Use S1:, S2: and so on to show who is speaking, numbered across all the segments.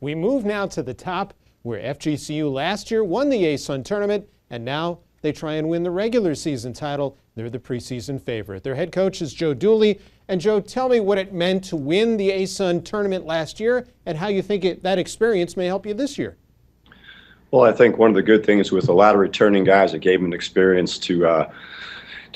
S1: We move now to the top, where FGCU last year won the ASUN tournament, and now they try and win the regular season title. They're the preseason favorite. Their head coach is Joe Dooley. And Joe, tell me what it meant to win the ASUN tournament last year and how you think that experience may help you this year.
S2: Well, I think one of the good things with a lot of returning guys, it gave them an experience to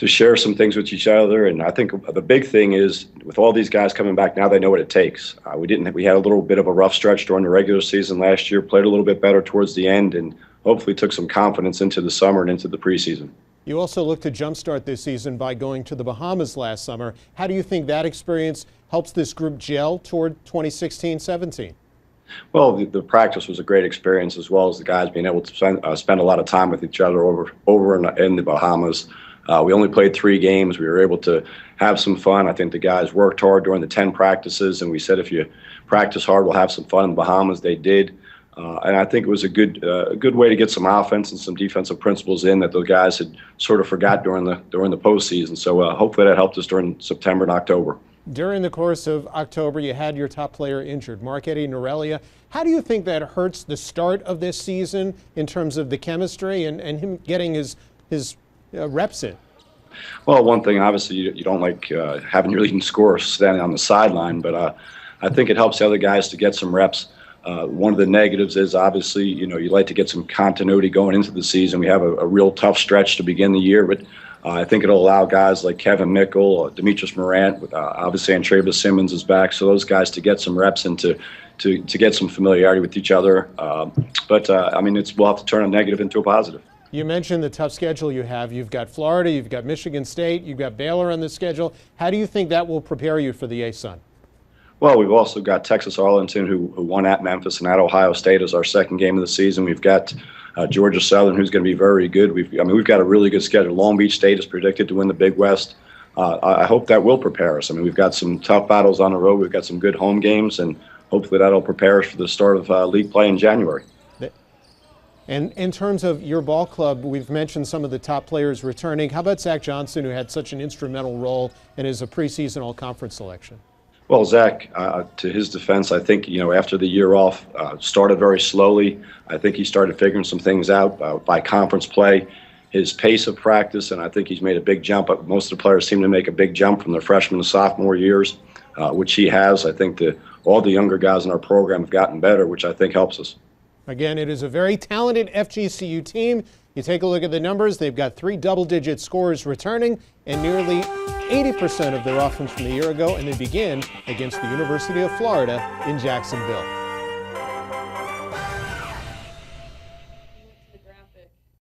S2: share some things with each other. And I think the big thing is with all these guys coming back now, they know what it takes. We had a little bit of a rough stretch during the regular season last year, played a little bit better towards the end, and hopefully took some confidence into the summer and into the preseason.
S1: You also looked to jumpstart this season by going to the Bahamas last summer. How do you think that experience helps this group gel toward 2016-17?
S2: Well, the practice was a great experience, as well as the guys being able to spend a lot of time with each other over in the Bahamas. We only played 3 games. We were able to have some fun. I think the guys worked hard during the 10 practices, and we said if you practice hard, we'll have some fun in the Bahamas. They did. And I think it was a good way to get some offense and some defensive principles in that those guys had sort of forgot during the postseason. So hopefully that helped us during September and October.
S1: During the course of October, you had your top player injured, Mark-Eddie Norelia. How do you think that hurts the start of this season in terms of the chemistry and him getting his reps in?
S2: Well, one thing, obviously, you don't like having your leading scorer standing on the sideline, but I think it helps the other guys to get some reps. One of the negatives is obviously, you like to get some continuity going into the season. We have a real tough stretch to begin the year, but I think it'll allow guys like Kevin Mickle, Demetrius Morant, obviously Antravis Simmons is back, so those guys to get some reps and to get some familiarity with each other. But I mean, we'll have to turn a negative into a positive.
S1: You mentioned the tough schedule you have. You've got Florida, you've got Michigan State, you've got Baylor on the schedule. How do you think that will prepare you for the ASUN?
S2: Well, we've also got Texas Arlington, who won at Memphis, and at Ohio State as our second game of the season. We've got Georgia Southern, who's going to be very good. We've got a really good schedule. Long Beach State is predicted to win the Big West. I hope that will prepare us. I mean, we've got some tough battles on the road. We've got some good home games, and hopefully that'll prepare us for the start of league play in January.
S1: And in terms of your ball club, we've mentioned some of the top players returning. How about Zach Johnson, who had such an instrumental role and is a preseason all-conference selection?
S2: Well, Zach, to his defense, I think, after the year off, started very slowly. I think he started figuring some things out by conference play, his pace of practice, and I think he's made a big jump. Most of the players seem to make a big jump from their freshman to sophomore years, which he has. I think all the younger guys in our program have gotten better, which I think helps us.
S1: Again, it is a very talented FGCU team. You take a look at the numbers, they've got 3 double-digit scorers returning and nearly 80% of their offense from a year ago, and they begin against the University of Florida in Jacksonville.